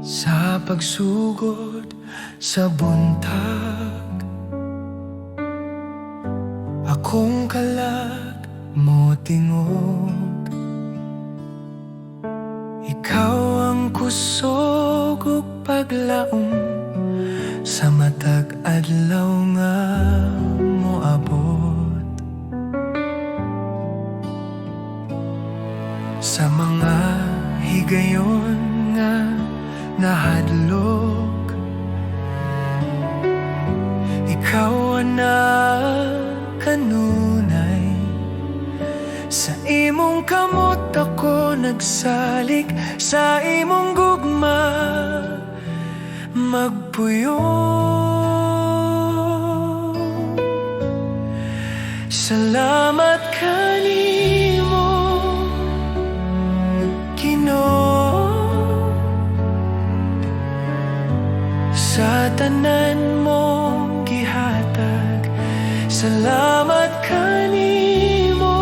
Sa pagsugod sa buntag, akong kalag mo tingog. Ikaw ang kusog ug paglaom sa matag adlaw nga moabot. Sa mga higayon nga nahadlok, ikaw ana kanunay. Sa imong kamot ako nagsalik, sa imong gugma magpuyo. Salamat kanimo Ginoo, sa tanan mong gihatag. Salamat kanimo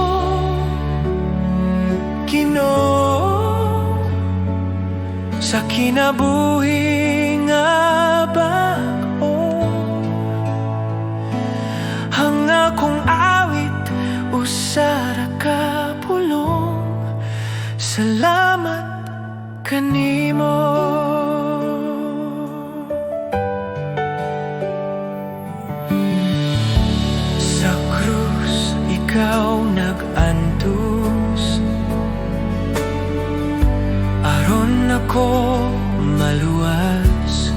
Ginoo, sa kinabuhi nga bag-o. Ang akong awit usara ka pulong. Salamat kanimo. Sa krus ikaw nag-antos, aron ako maluwas.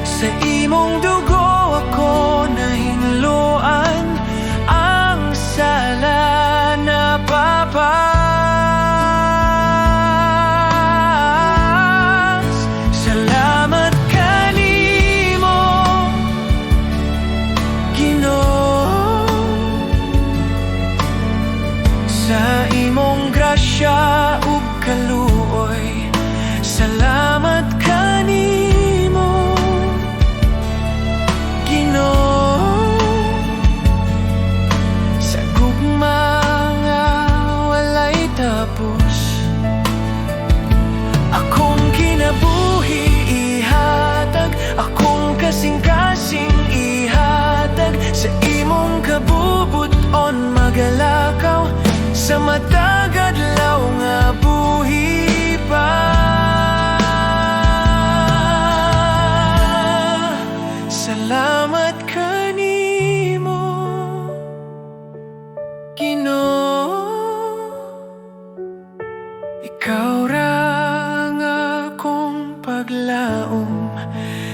Sa imong dugo ako nahinluan, ang sala na papas. Salamat kanimo Ginoo, sa imong grasya ug kaluoy. Salamat kanimo Ginoo, sa gugma nga walay tapos. Akong kinabuhi ihatag, akong kasing-kasing ihatag. Sa imong kabubuton magalakaw, sa matag adlaw nga buhi pa. Salamat kanimo Ginoo, ikaw ra ang akong paglaom.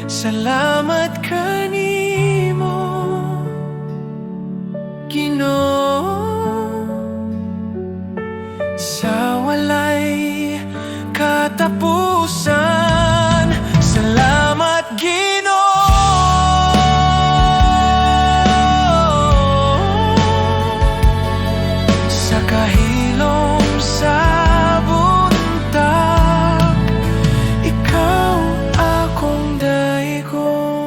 Salamat kanimo Ginoo, sa walay katapusan. Salamat Ginoo, sa kahilom sa buntag. Ikaw akong daigon.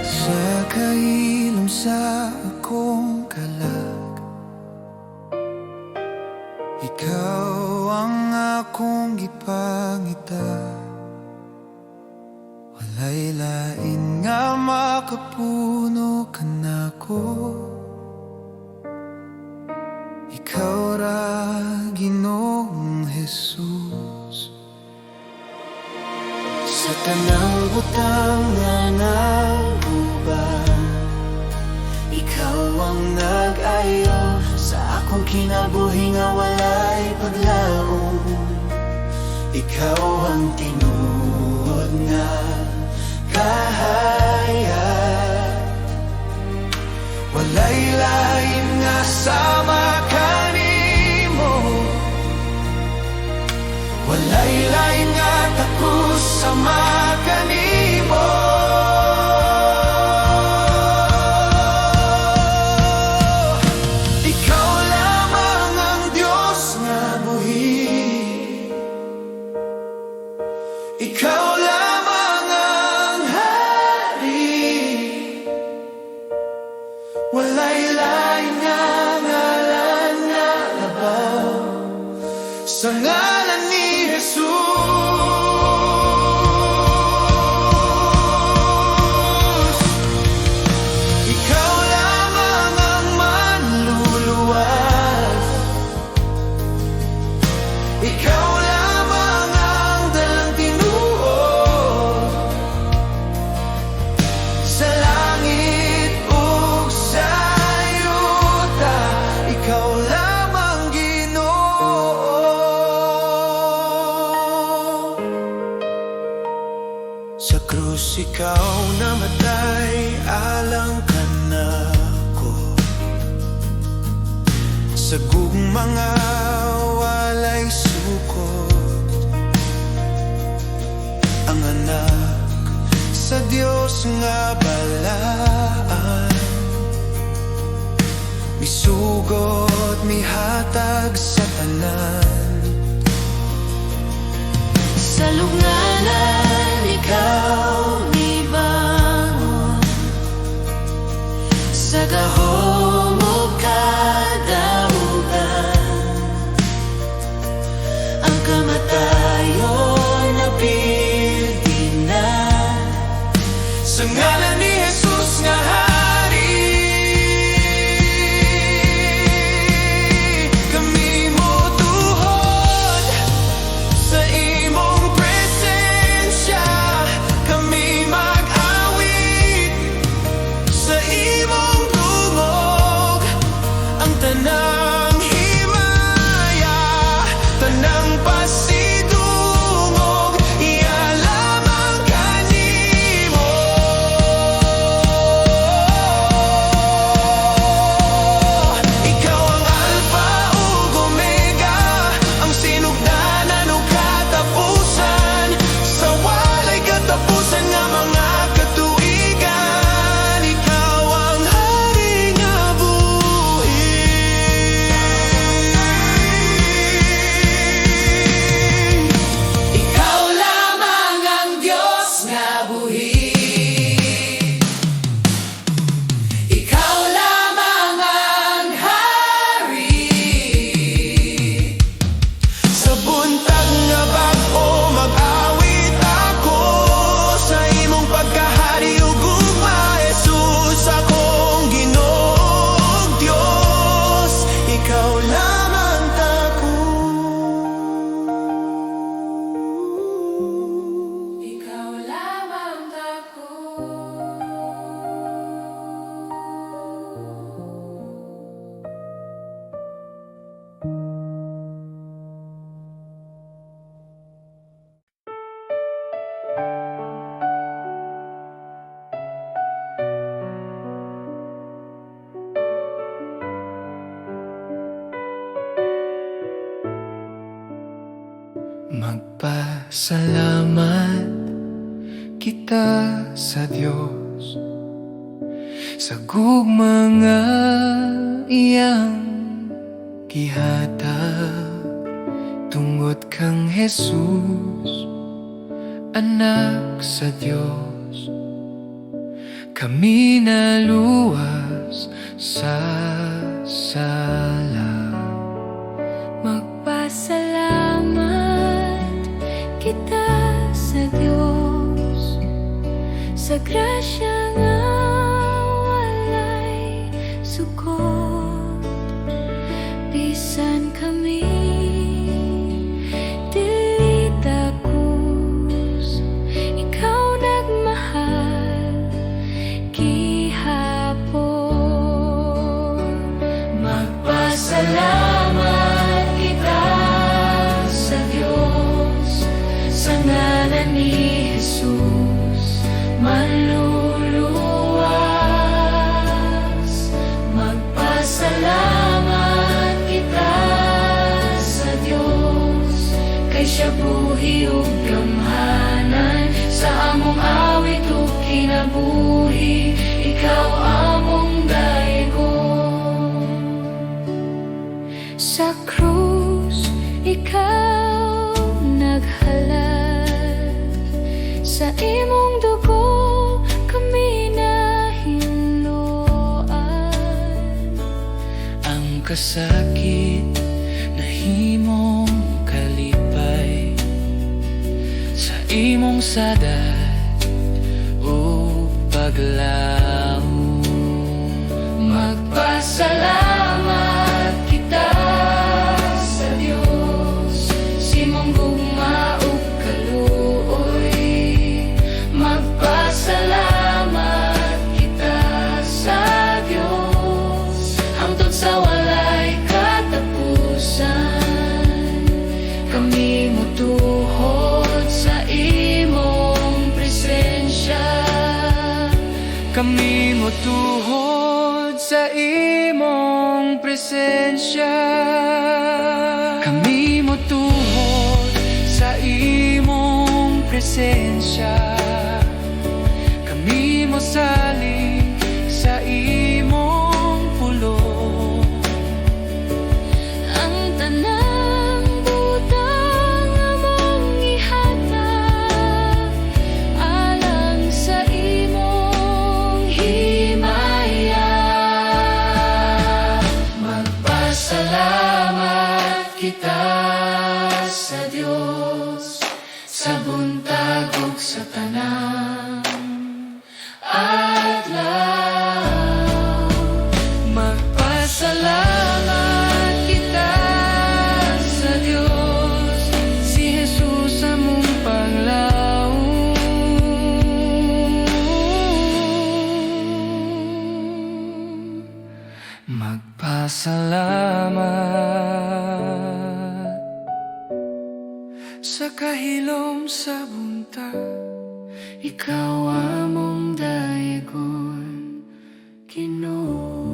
Sa kahilom sa akong kalag, ikaw ang akong gipangita. Walay lain nga makapuno ka nako. Ikaw ra Ginoong Jesus, sa tanang butang nga naguban. Ikaw ang nag-ayo sa akong kinabuhi nga walay paglaom. Ikaw ang tinuod nga kahayag. Walay lain nga sama kanimo, walay lain nga takus sama kanimo. Ikaw lamang ang Diyos nga buhi, ikaw lamang ang hari. Walay lain nga ngalan nga labaw sa ngalan ni Jesus. Ikaw lamang ang manluluwas, ikaw lamang ang dalang tinuod sa langit ug sa yuta. Ikaw lamang Ginoo. Sa krus ikaw namatay alang kanako, sa gugmanga walay sukot. Ang anak sa Dios nga balaan, misugot mihatag sa tanan. Sa lugnanan ikaw nibangon, sa gahom ug kadaugan. Ang kamatayon napildi na Sa ngalan ni Jesus nga hari, kami motuhod sa imong presensya. Kami mag-awit sa imong dungog. Ang tanang himaya, tanang pasidungog, iya lamang kanimo. Ikaw ang Alpha ug Omega, ang sinugdanan ug katapusan, sa walay katapusan nga mga katuigan. Ikaw ang hari nga buhi, ikaw lamang ang Diyos nga buhi, ikaw lamang ang hari. Sa buntag nga bag-o mag-awit ako sa imong pagkahari ug gugma, Jesus, akong Ginoong Diyos. Ikaw lamang tako, ikaw lamang ako. Magpasalamat kita sa Diyos sa gugmanga iyang gihatag, tungod kang Jesus, anak sa Diyos. Kami naluwas sa sala. Magpasalamat kita sa Diyos sa grasya nga walay sukot. Bisan kami dili takus, ikaw nagmahal gihapon. Magpasalamat kita sa Diyos sa ngalan ni Jesus, manluluwas siya buhi ug gamhanan. Sa among awit ug kinabuhi, ikaw among daegon. Sa krus, ikaw naghalad. Sa imong dugo, kami nahinluan. Ang kasakit na himong kalipay, sa imong sadat o paglaom. Magpasalamat kita sa Dios, simong gugma ug kaluoy. Magpasalamat kita sa Dios, hangtod sa walay katapusan. Kami motuhod sa imong presensya. Kami motuhod sa imong presensya. Kami motuhod sa imong presensya. Kami mosalig sa imong pulong. Ang tanang butang among ihatag alang sa imong himaya. Magpasalamat kita sa Dios, sa buntag ug sa tanang adlaw. Magpasalamat kita sa Diyos, si Jesus among panglaom. Magpasalamat sa kahilom sa buntag, ikaw among daegon, Ginoo.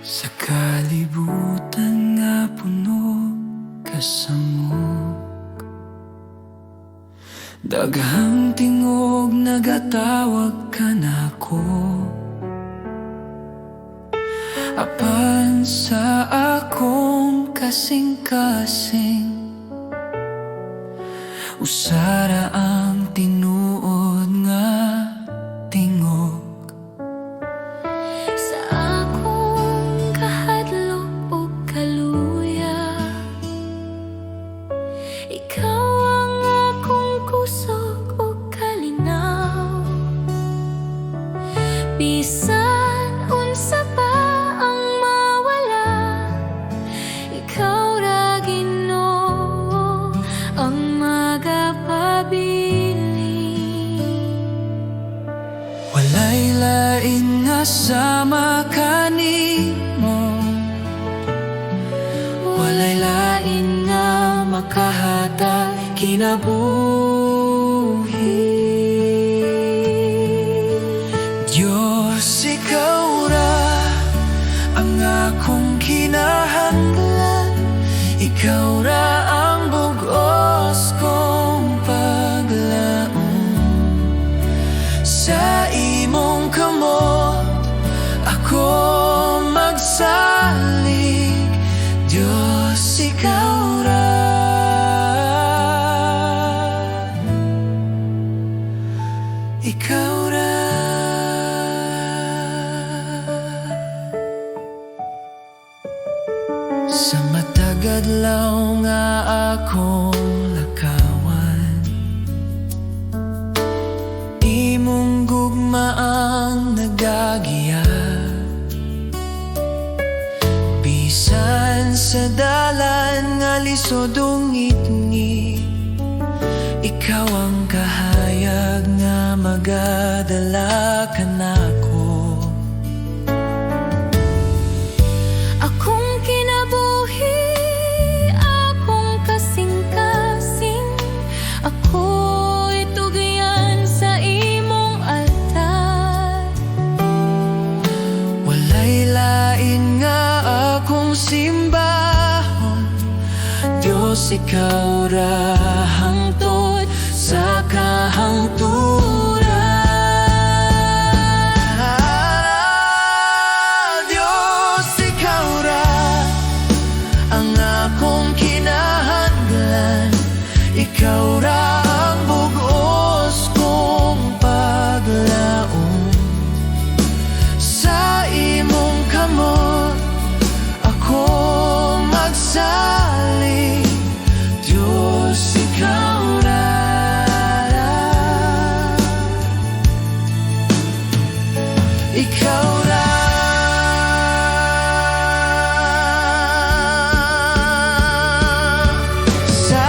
Sa kalibutan nga puno kasamok, daghang tingog nagatawag ka nako. Apan sa akong kasing-kasing, usara ang tinuod nga tingog. Sa akong kahadlok ug kaluya, ikaw ang akong kusog ug kalinaw. Bisan unsa pa ang mawala, ikaw ra Ginoo ang magapabiling. Walay lain nga sama kanimo, walay lain nga makahatag kinabuhi. Diyos, ikaw ra ang akong kinahanglan, ikaw ra ang bugos kong paglaom. Sa imong kamot ako magsalig, Diyos, ikaw ra. Ikaw ra. Sa matagadlaw nga akong lakawan, imong gugma ang nagagiya. Bisan sa dalan nga lisod ungit-ngit, ikaw ang kahayag nga magadala ka nako. ikaw ra hangtod sa kahangturan. Diyos, ikaw ra ang akong kinahanglan. Ikaw ra ang bugos kong paglaom. Sa imong kamot ako magsaling. Diyos, ikaw ra. Ikaw ra. Sa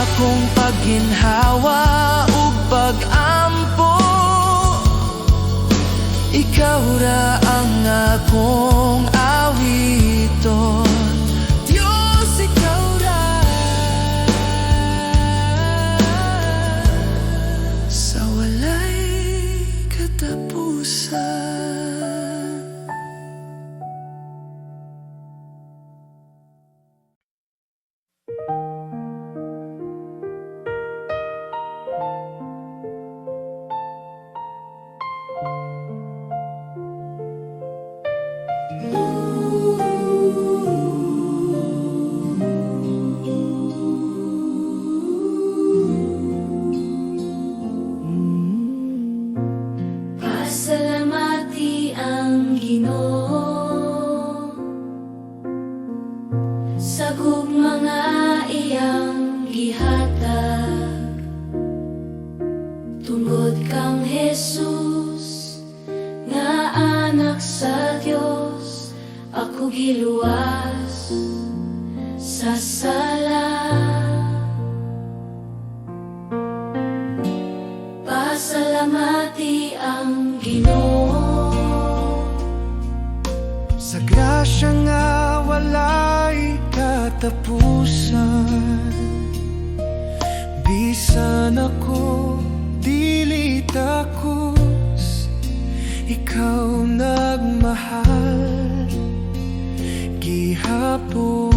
akong pagginhawa ug pag-ampo, ikaw ra ang akong awiton. Diyos, ikaw ra. Sa walay katapusan. Pasalamati ang Ginoo sa gugmanga iyang gihatag. Tungod kang Jesus nga anak sa Dios, ako giluwas sa sala. Pasalamati ang Ginoo Sa grasya nga walay katapusan. Bisan ako dili takos, ikaw nagmahal gihapon.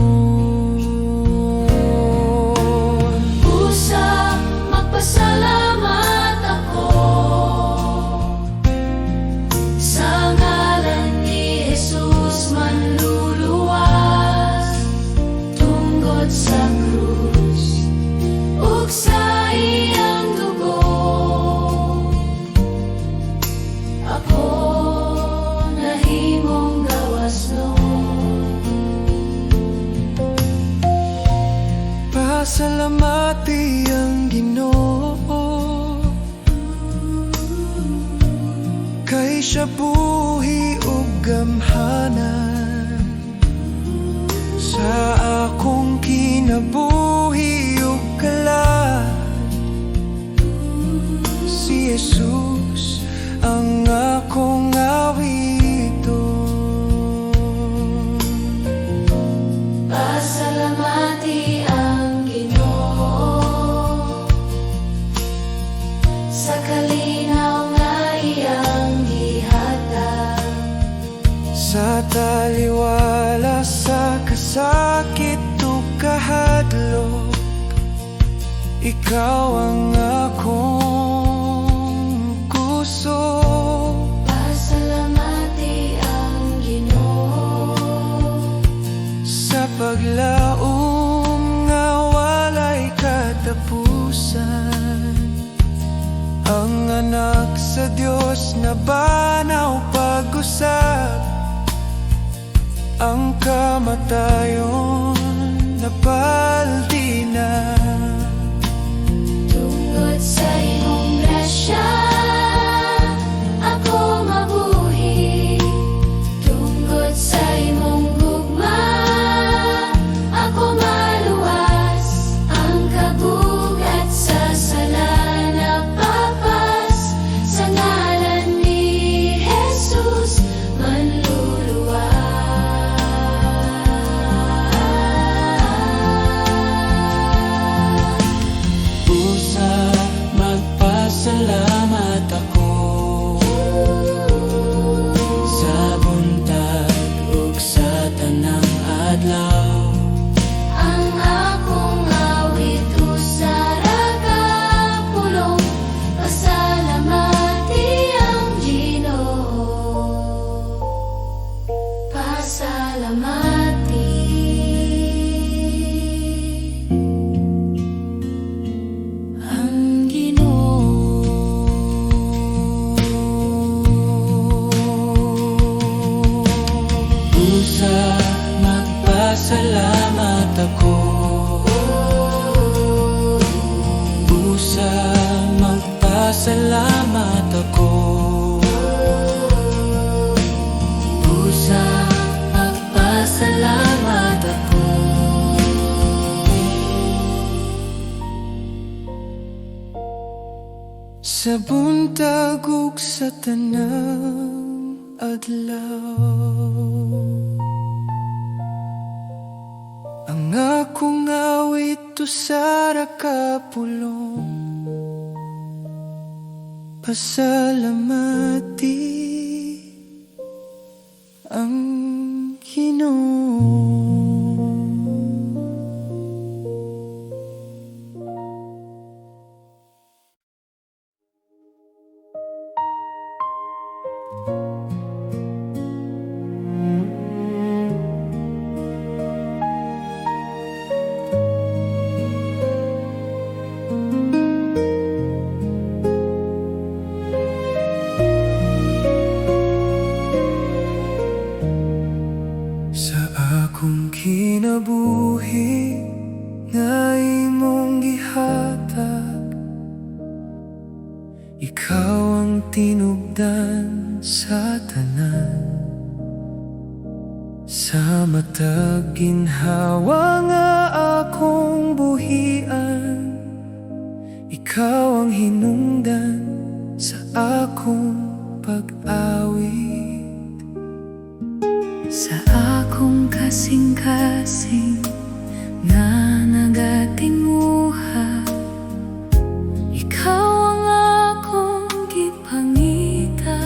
Busa magpasalamat ako sa ngalan ni Jesus manluluwas tungkol sa krus ug sa iyang dugo. Ako nahimong gawas noon. Pasalamati ang Ginoo, kay siya buhi ug gamhanan. Sa akong kinabuhi ug kalan, si Jesus ang akong awiton. Pasalamati ang Ginoo sa kalinaw nga iyang gihatag. Sa taliwala sa kasakit ug kahadlok, ikaw ang akong kuso. Pasalamati ang Ginoo Sa paglaom nga walay katapusan, ang anak sa Dios na banaw pag-usab, ang kamatayon napaldi na. tungod sa imong grasya ako mabuhi. Tungod sa imong gugma ako maluwas. Ang kabugat sa sala napapas sa ngalan ni Jesus manluluwas. Pusa magpasalamat nagpapasalamat ako. Pusang magpasalamat ako. Sa buntag ug sa tanang adlaw, ang akong awit usara ka pulong. Pasalamati ang Ginoo. Sa akong kinabuhi nga imong gihatag, ikaw ang tinubdan sa tanan. Sa matag ginhawa nga akong buhian, ikaw ang hinungdan sa akong pag-awit. Sa akong kasing-kasing nga nagatinguha, ikaw ang akong gipangita.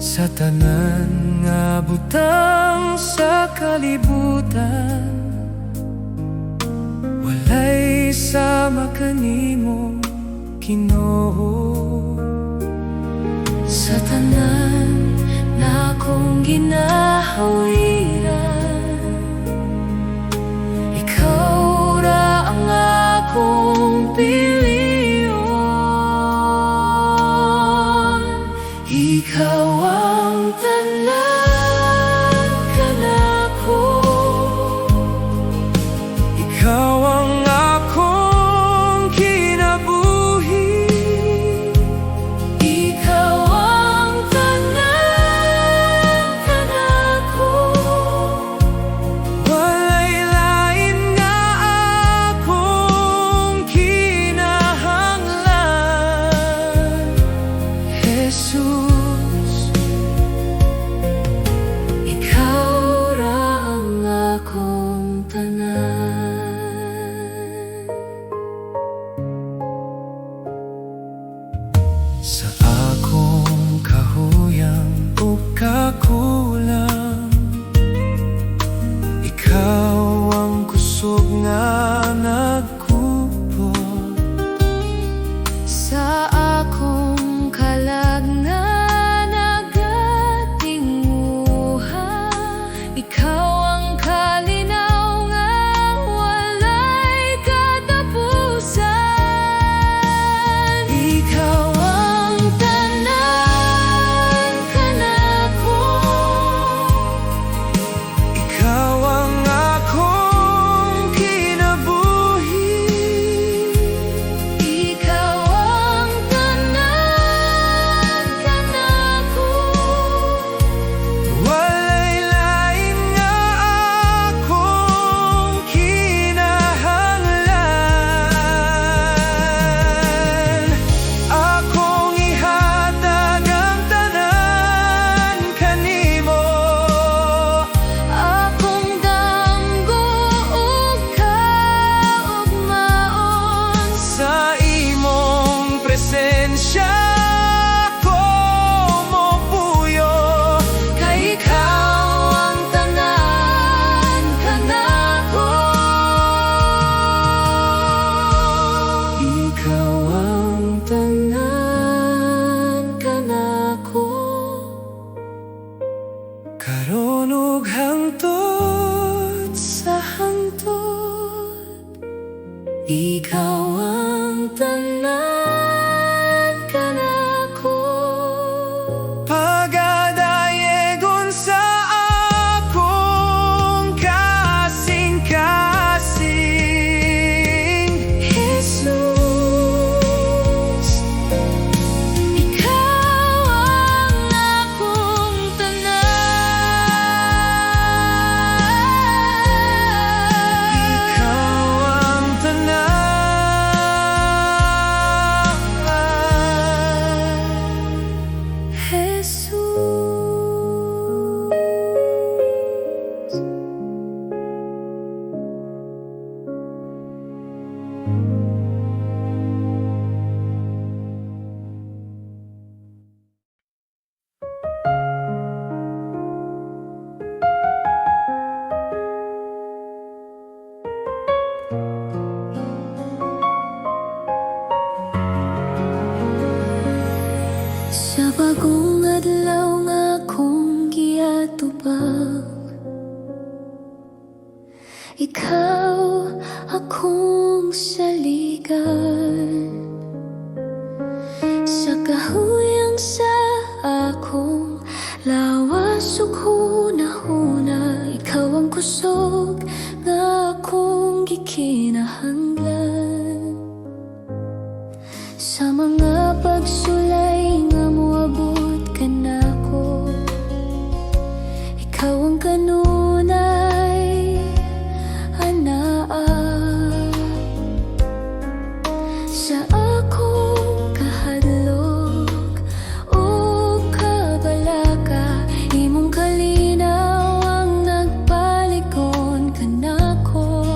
Sa tanan nga butang sa kalibutan, walay sama kanimo, Ginoo. Sa tanan na akong ginahawiran, ikaw ra ang akong piliyon. Ikaw ang tanan kanako, Ikaw ang akong kinabuhi. ikaw ang tanan kanako. Walay lain nga akong kinahanglan, Jesus. Ikaw ra ang akong tanan. Sa akong kahuyang ug kakulang, ikaw ang kusog nga nagkupot. Sa akong kalag nga nagatinguha, ikaw ang kalinaw nga walay katapusan. Ikaw ang tanan kanako, Ikaw ang akong kinabuhi. ikaw ang tanan kanako. Walay lain nga akong kinahanglan. Akong ihatag ang tanan kanimo. Akong damgo ug kaugmaon, Sa imong presensya ko mopuyo. kay ikaw ang tanan kanako. Ikaw ang Tanan kanako. karon ug hangtod Sa hangtod, ikaw ang tanan kanako. Sa bagong adlaw nga akong giatubang, ikaw akong saligan. Sa kahuyang sa akong lawas ug hunahuna, ikaw ang kusog nga akong gikinahanglan. Sa mga pagsulay nga moabot ka nako, ikaw ang kanunay anaa. Sa akong kahadlok o kabalaka, imong kalinaw ang nagpaligon ka nako.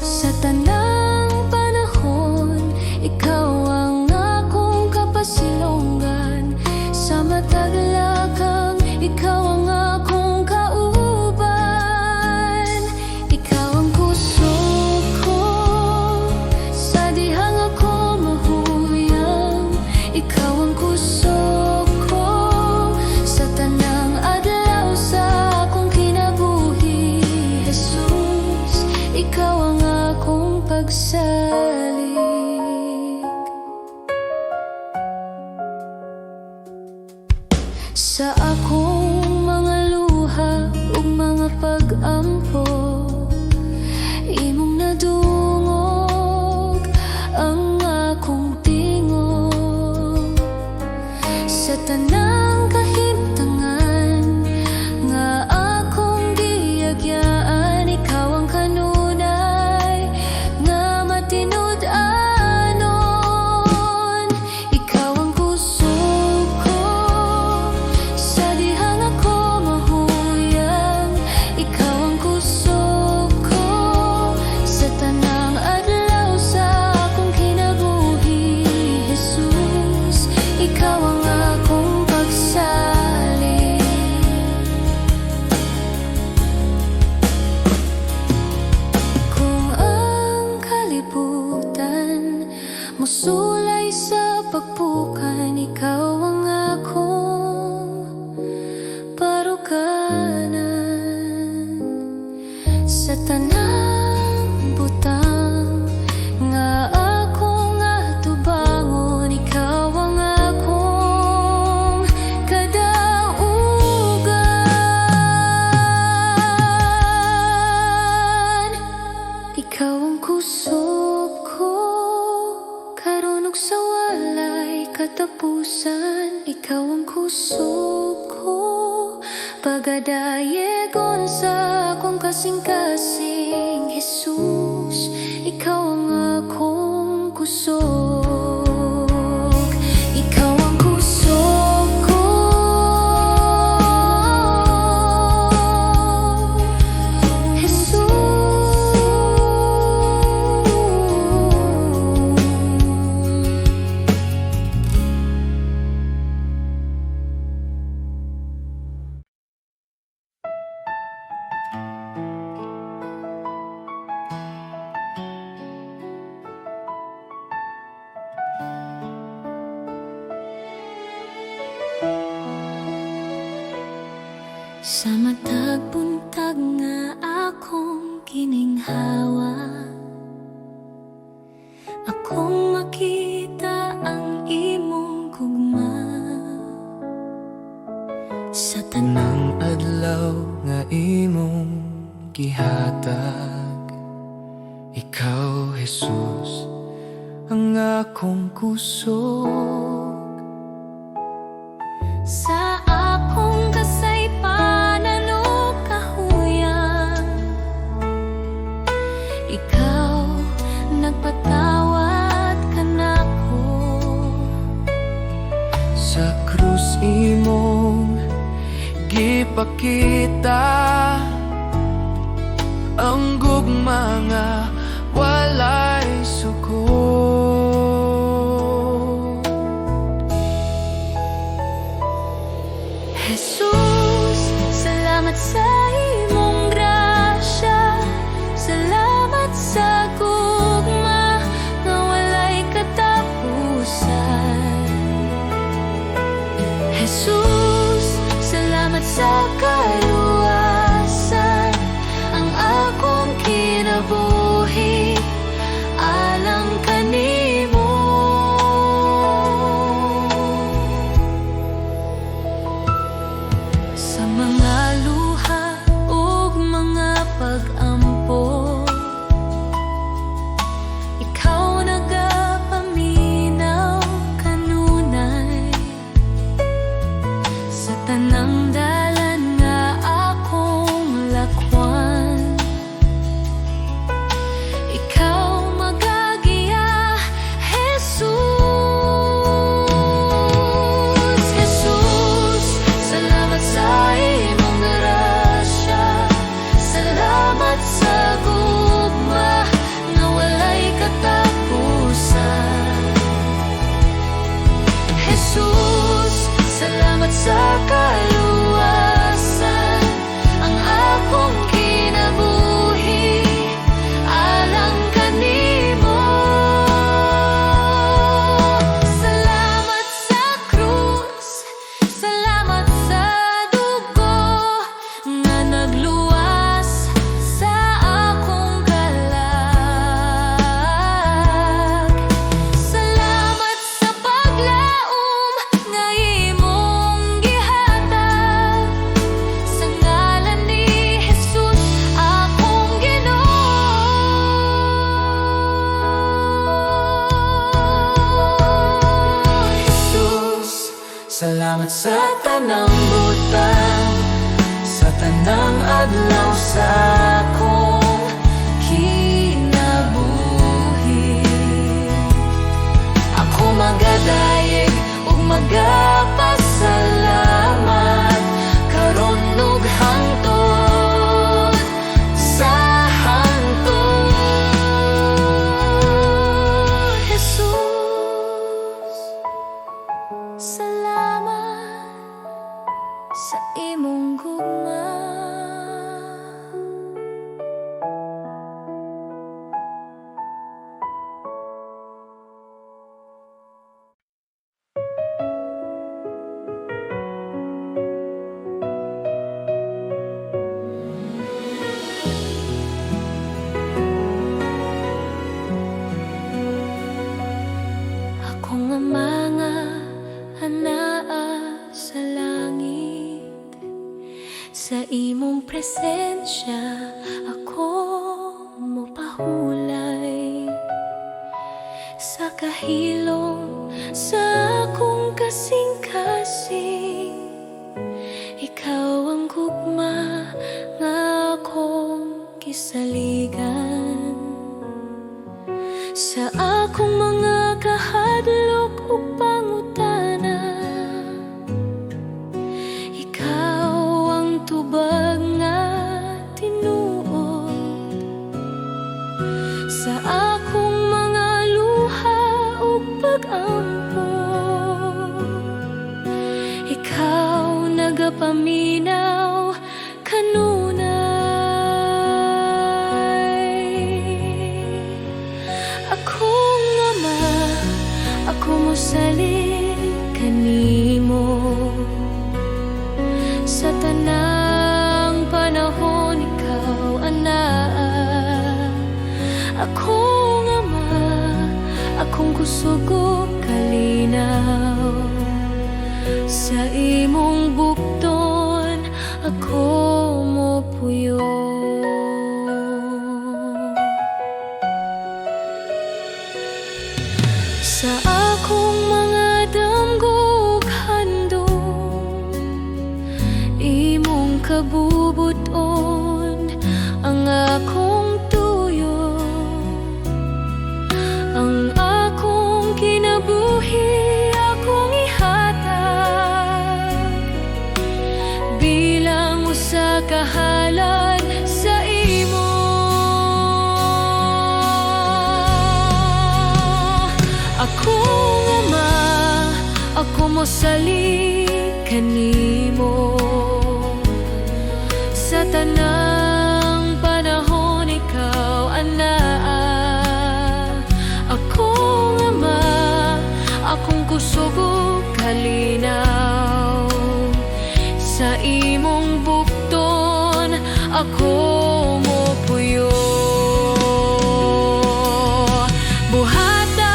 Sa tanang panahon, ikaw ang akong kapasilongan. Sa matag lakang, ikaw ang akong kauban. Ikaw ang kusog ko sa dihang ako mahuyang. Ikaw ang kusog ko sa tanang adlaw sa akong kinabuhi. Jesus, ikaw ang akong pagsalig. Sa akong mga luha ug mga pag-ampo, imong nadungog ang akong tingog. Sa tanang kahimtangan nga akong giagyaan, ikaw ang kanunay nga matinud-anon. Ikaw ang kusog ko sa dihang ako mahuyang. Ikaw ang kusog ko sa tanang adlaw sa akong kinabuhi. Jesus, ikaw ang akong pagsalig. Kung ang kalibutan musulay sa pagpukan, ikaw ang akong parukanan. Sa tanang butang nga akong atubangon, ikaw ang akong kadaugan. Ikaw ang kusog ko karon ug sa walay katapusan. Ikaw ang kusog ko pagadayegon sa akong kasing-kasing. Jesus, ikaw ang akong kusog. Ikaw ang kusog ko. Jesus, sa matag buntag nga akong kininghawa, akong makita ang imong gugma. Sa Tanang adlaw nga imong gihatag, ikaw Jesus ang akong kusog. sa akong kasaypanan o kahuyang, ikaw nagpatawad ka nako. Sa krus imong gipakita ang gugma nga walay suko. Jesus, salamat sa imong grasya. Salamat sa gugma nga walay katapusan. sa kaluwasan ang akong kinabuhi alang kanimo. Salamat sa krus, salamat sa dugo nga nagluwas sa akong kalag. Salamat sa paglaom nga imong gihatag sa ngalan ni Jesus akong Ginoo. Jesus, salamat sa tanang butang, sa tanang adlaw sa akong kinabuhi. Ako magadayeg ug magapasalamat karon ug hangtod sa hangtod. Jesus, salamat sa imong gugma. Ako nga mga anaa sa langit, sa imong presensya ako mopahulay. Sa kahilom sa akong kasing-kasing, ikaw ang gugma nga akong kisaligan. Sa akong mga kahadlok ug pangutana, ikaw ang tubag nga tinuod. Sa akong mga luha ug pag-ampo, ikaw nagapaminaw kanunay. Akong ama, ako mosalig kanimo sa tanang panahon ikaw anaa. Akong ama, akong kusog ug kalinaw sa imong bukton ako mopuyo. Sa akong mga damgog handom, imong kabubuton ang akong tuyo. Ang akong kinabuhi akong ihatag bilang usa ka halad sa imo. Akong ama, ako mosalig kanimo sa tanang panahon ikaw anaa. Akong ama, akong kusog ug kalinaw sa imong bukton ako mopuyo. Buhata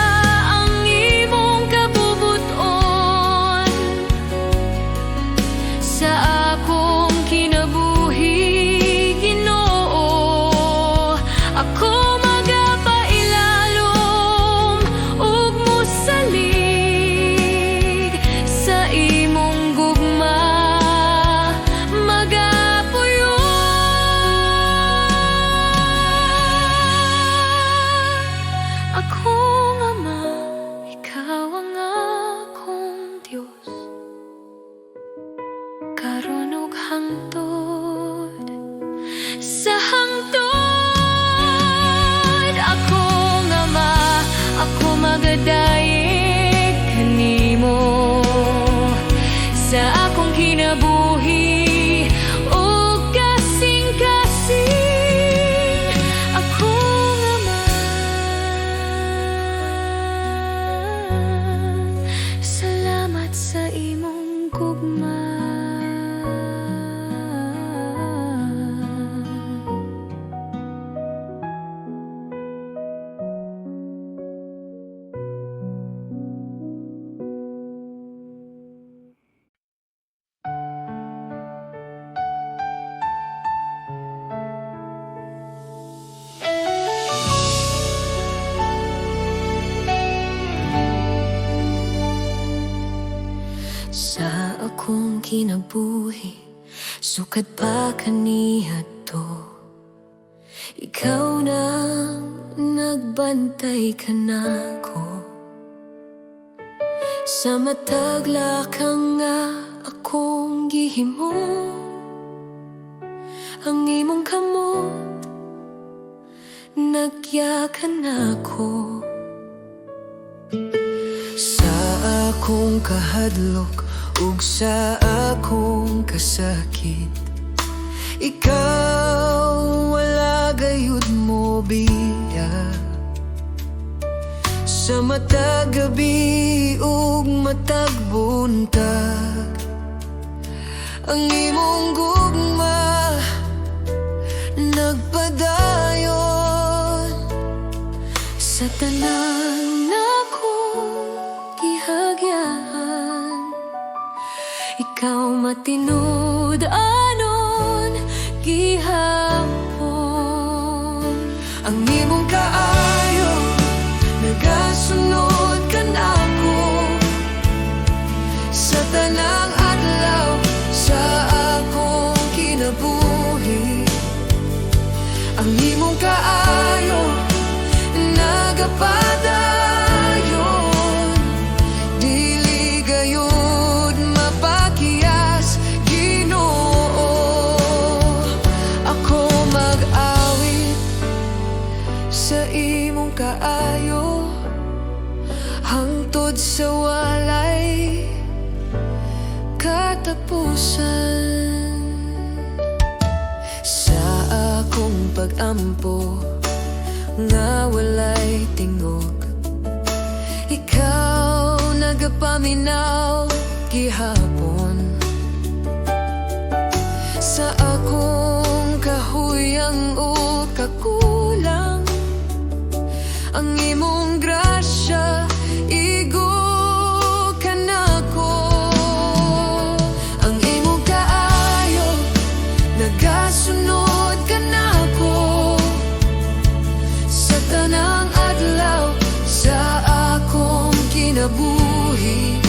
ang imong kabubuton sa akong kinabuhi, Ginoo. Ako magapailalom ug mosalig sa imong gugma, magapuyo. gugma. Sa akong kinabuhi, sukad pa kaniya to. Ikaw na nagbantay ka nako. Sa matag lakang nga akong gihimo, ang imong kamot nagyakan ako. Sa akong kahadlok ug sa akong kasakit, ikaw wala gayud mo biya. Sa matag gabi ug matag buntag, ang imong gugma nagpadayon. Sa tanan akong gihagyan, ikaw matinud anon gihapon. Ang imong kaayo nagasunod ka nako. Sa tanang adlaw sa akong kinabuhi, ang imong kaayo nagapadayon. Dili gayud mapakiyas, Ginoo. Ako mag-awit sa imong kaayo hangtod sa walay katapusan. Sa akong pag-ampo nga walay tingog, ikaw nagapaminaw gihapon. Sa akong kahuyang o kakulang, ang imong grasya igo ka nako. Ang imong kaayo nagasunod ka nako. Sa tanang adlaw sa akong kinabuhi,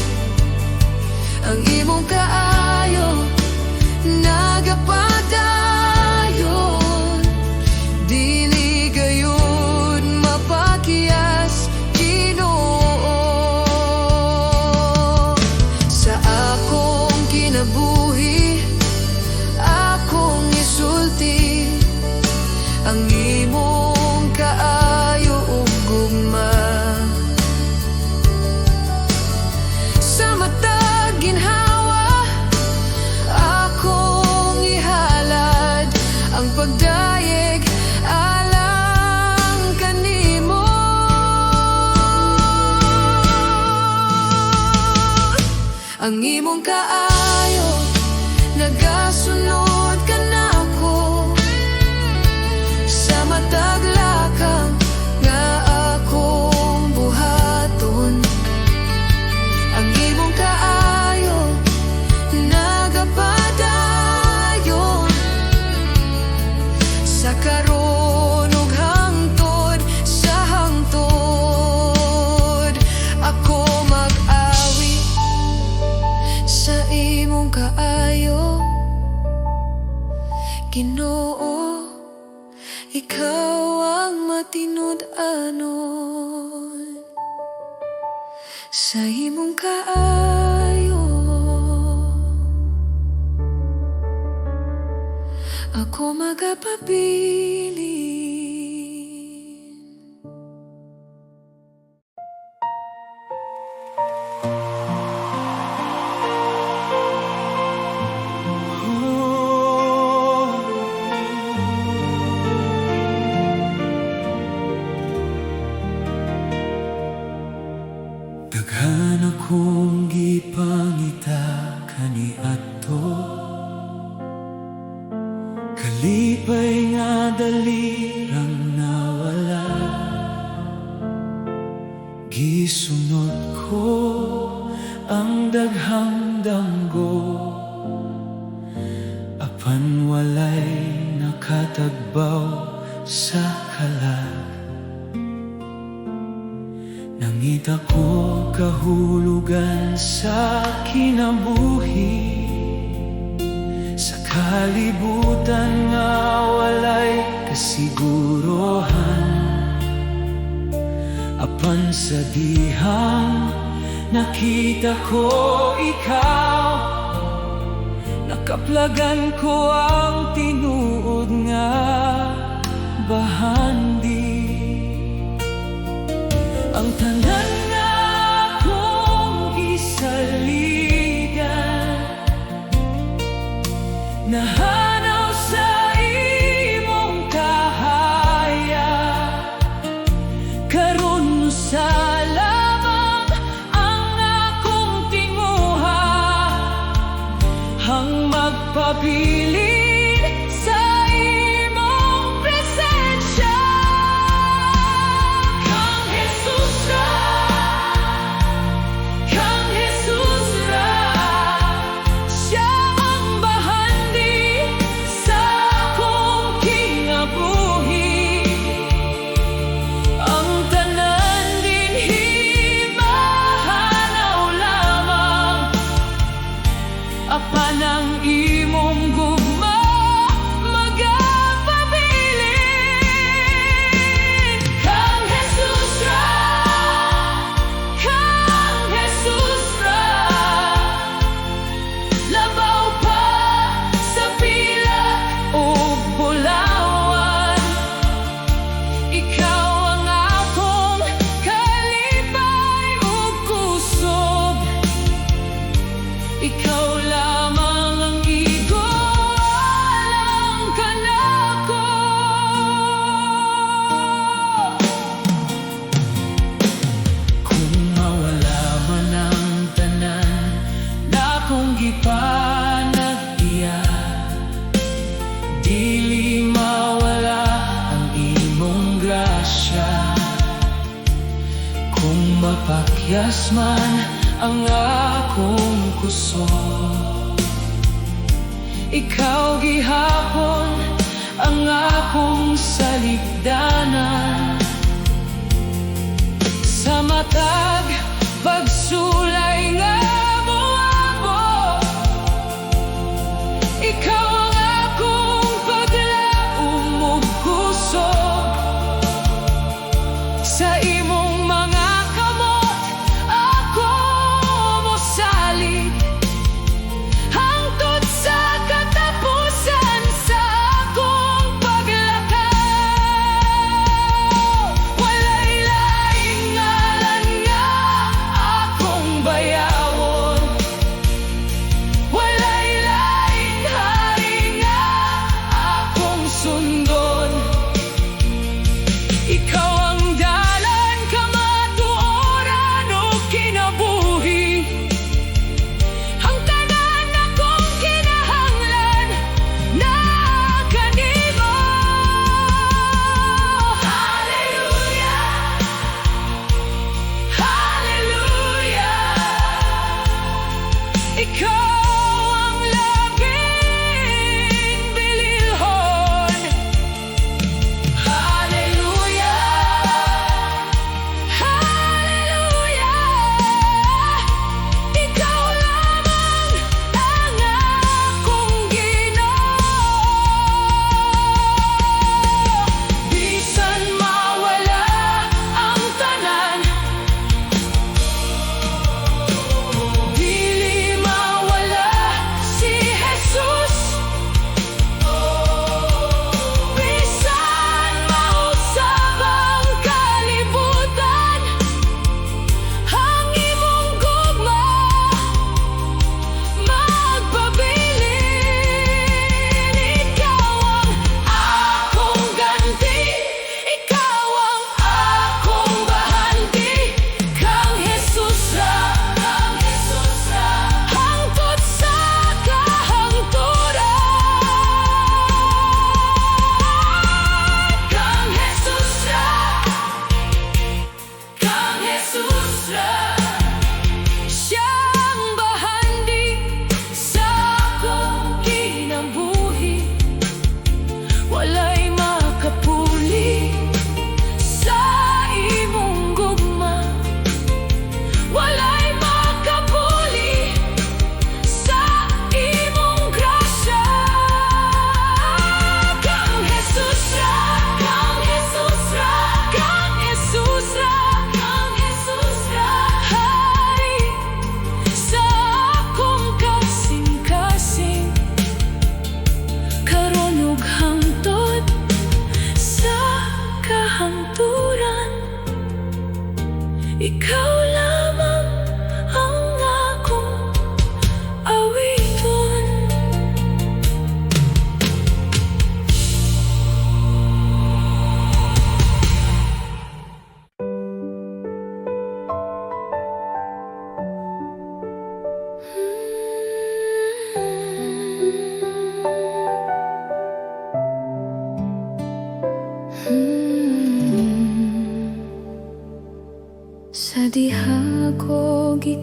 ang imong kaayo nagapadayon. Dili gayud mapakiyas, Ginoo. Sa akong kinabuhi, akong isulti ang imong kaayo ug gugma. Sa matag ginhawa akong ihalad ang pagdayeg alang kanimo. Ang imong kaayo nagasunod ka nako. Sa matag lakang nga akong buhaton, ang imong kaayo nagapadayon. Sa karon ug hangtod sa hangtod, ako mag-awit sa imong kaayo, Ginoo. Ikaw ang matinud anon sa imong kaayo, ako magapabilin. Daghan akong gipangita kaniadto. Kalipay nga dalirang nawala, gisunod ko ang daghang damgo, apan walay nakatagbaw sa kalag. Nangita ko kahulugan sa kinabuhi, sa kalibutan nga walay kasigurohan. Apan sa dihang nakita ko ikaw, nakaplagan ko ang tinuod nga bahandi. Ang tanan nga akong gisaligan, nahanaw sa imong kahaya. Karon sa lamang ang akong tinguha, hang magpabilin sa imong presensya. Kang Jesus ra, Kang Jesus ra, siya ang bahandi sa akong kinabuhi. Ang tanan dinhi mahanaw lamang, apan ang imong gugma magapabilin. Kang Jesus ra, Kang Jesus ra, labaw pa sa pila ug bulawan. Ikaw ang akong kalipay ug kusog, ikaw lamang ang igualang kanako. Kung mawala man ang tanan na akong gipanagtiya, dili mawala ang imong grasya. Kung mapakyas man ang akong kusog, ikaw gihapon ang akong saligdanan. Sa matag pagsulay nga moabot, ikaw ang akong paglaom ug kusog. Sa imong mga kamot ako mosalig, hangtod sa katapusan sa akong paglakaw. Walay laing ngalan nga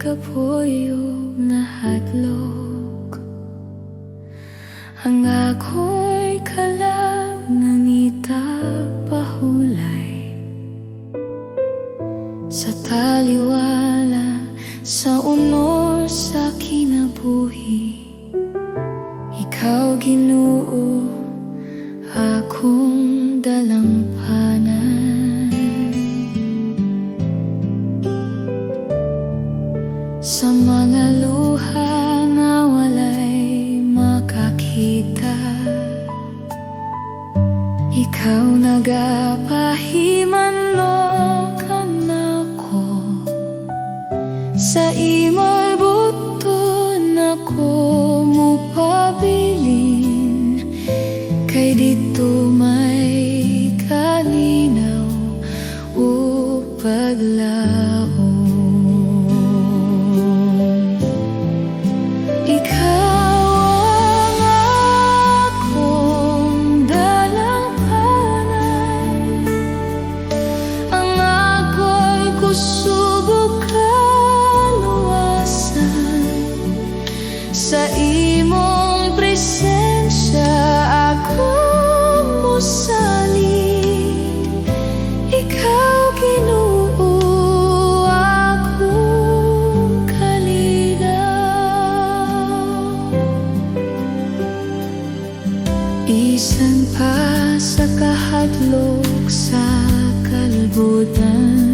kapuyo na hadlok. Ang ako'y kalangangita pahulay sa taliwala, sa unor, sa kinabuhi. Ikaw, Ginoo, akong dalampanan. Sa mga luha na walay makakita, ikaw nagapahimanlokan ako. Sa imo'y buton ako mupabilin, kay dito may kalinaw o paglaom. Sa imong presensya ako musalig. Ikaw, Ginoo, akong kalinaw. Bisan pa sa kahadlok sa kalbutan,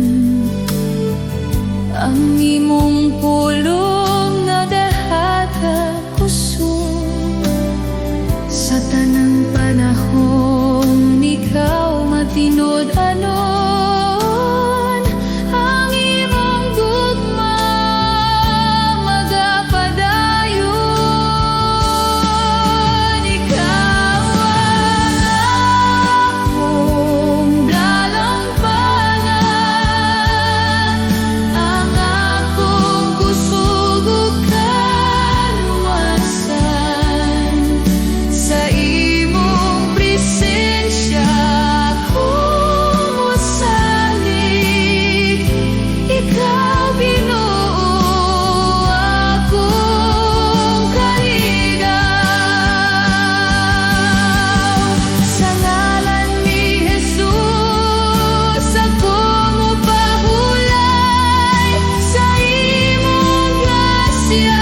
ang imong pulong na kusog. Sa tanang panahon, ikaw matinod anon. Ang imong gugma magapadayon. Ikaw ang akong dalampanan, ang akong kusog ug sa imong presensya ako musalig. Ikaw, Ginoo, akong kalinaw. Sa ngalan ni Jesus ako mupahulay, sa imong grasya